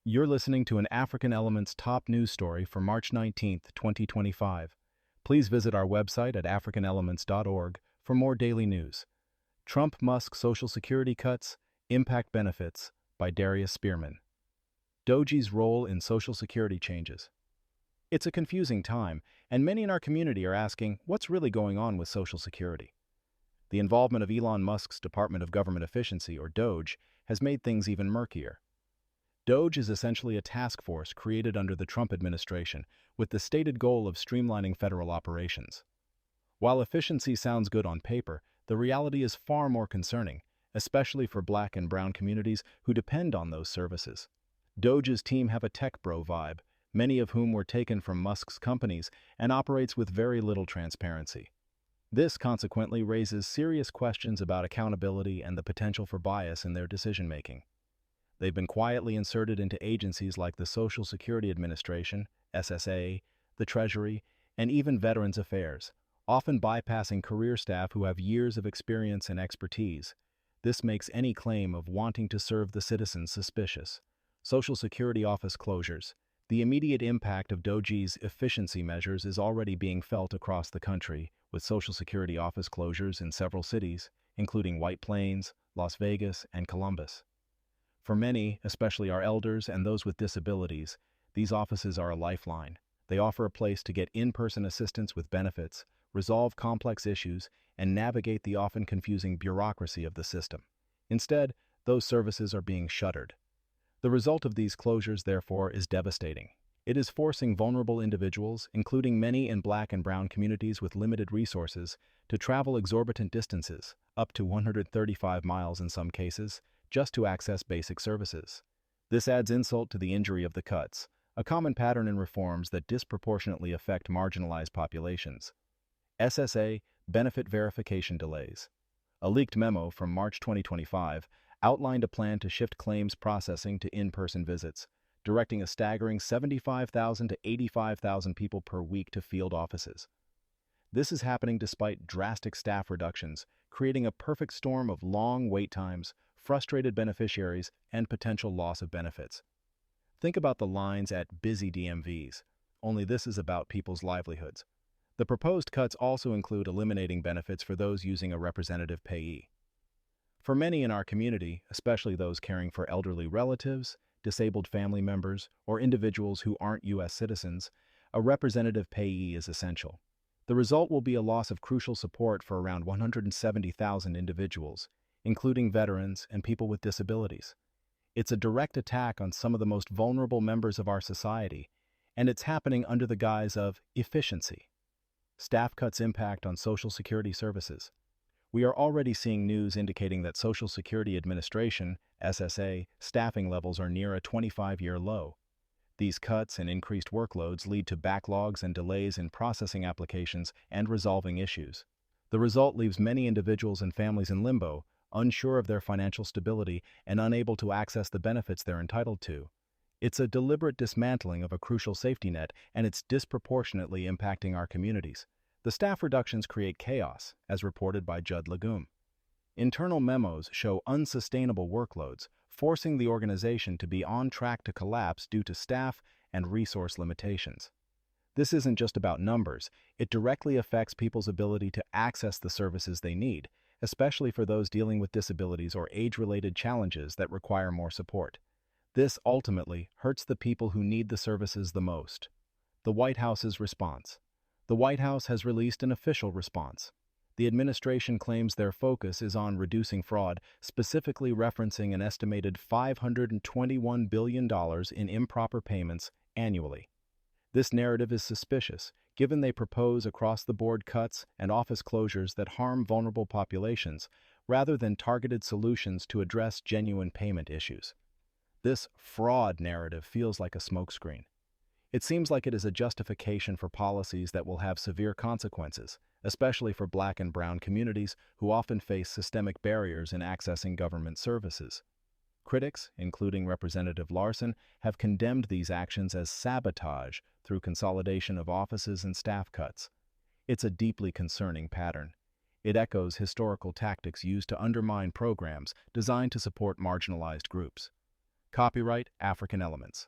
You're listening to an African Elements top news story for March 19th, 2025. Please visit our website at africanelements.org for more daily news. Trump-Musk Social Security Cuts, Impact Benefits by Darius Spearman. DOGE's role in Social Security changes. It's a confusing time, and many in our community are asking, what's really going on with Social Security? The involvement of Elon Musk's Department of Government Efficiency, or DOGE, has made things even murkier. DOGE is essentially a task force created under the Trump administration with the stated goal of streamlining federal operations. While efficiency sounds good on paper, the reality is far more concerning, especially for Black and Brown communities who depend on those services. DOGE's team have a tech bro vibe, many of whom were taken from Musk's companies, and operates with very little transparency. This consequently raises serious questions about accountability and the potential for bias in their decision-making. They've been quietly inserted into agencies like the Social Security Administration, SSA, the Treasury, and even Veterans Affairs, often bypassing career staff who have years of experience and expertise. This makes any claim of wanting to serve the citizens suspicious. Social Security office closures. The immediate impact of DOGE's efficiency measures is already being felt across the country, with Social Security office closures in several cities, including White Plains, Las Vegas, and Columbus. For many, especially our elders and those with disabilities, these offices are a lifeline. They offer a place to get in-person assistance with benefits, resolve complex issues, and navigate the often confusing bureaucracy of the system. Instead, those services are being shuttered. The result of these closures, therefore, is devastating. It is forcing vulnerable individuals, including many in Black and Brown communities with limited resources, to travel exorbitant distances, up to 135 miles in some cases, just to access basic services. This adds insult to the injury of the cuts, a common pattern in reforms that disproportionately affect marginalized populations. SSA benefit verification delays. A leaked memo from March 2025 outlined a plan to shift claims processing to in-person visits, directing a staggering 75,000 to 85,000 people per week to field offices. This is happening despite drastic staff reductions, creating a perfect storm of long wait times, frustrated beneficiaries, and potential loss of benefits. Think about the lines at busy DMVs, only this is about people's livelihoods. The proposed cuts also include eliminating benefits for those using a representative payee. For many in our community, especially those caring for elderly relatives, disabled family members, or individuals who aren't U.S. citizens, a representative payee is essential. The result will be a loss of crucial support for around 170,000 individuals, including veterans and people with disabilities. It's a direct attack on some of the most vulnerable members of our society, and it's happening under the guise of efficiency. Staff cuts impact on Social Security services. We are already seeing news indicating that Social Security Administration, SSA, staffing levels are near a 25-year low. These cuts and increased workloads lead to backlogs and delays in processing applications and resolving issues. The result leaves many individuals and families in limbo, unsure of their financial stability and unable to access the benefits they're entitled to. It's a deliberate dismantling of a crucial safety net, and it's disproportionately impacting our communities. The staff reductions create chaos, as reported by Judd Legume. Internal memos show unsustainable workloads, forcing the organization to be on track to collapse due to staff and resource limitations. This isn't just about numbers, it directly affects people's ability to access the services they need, especially for those dealing with disabilities or age-related challenges that require more support. This ultimately hurts the people who need the services the most. The White House's response. The White House has released an official response. The administration claims their focus is on reducing fraud, specifically referencing an estimated $521 billion in improper payments annually. This narrative is suspicious, given they propose across-the-board cuts and office closures that harm vulnerable populations, rather than targeted solutions to address genuine payment issues. This fraud narrative feels like a smokescreen. It seems like it is a justification for policies that will have severe consequences, especially for Black and Brown communities who often face systemic barriers in accessing government services. Critics, including Representative Larson, have condemned these actions as sabotage through consolidation of offices and staff cuts. It's a deeply concerning pattern. It echoes historical tactics used to undermine programs designed to support marginalized groups. Copyright African Elements.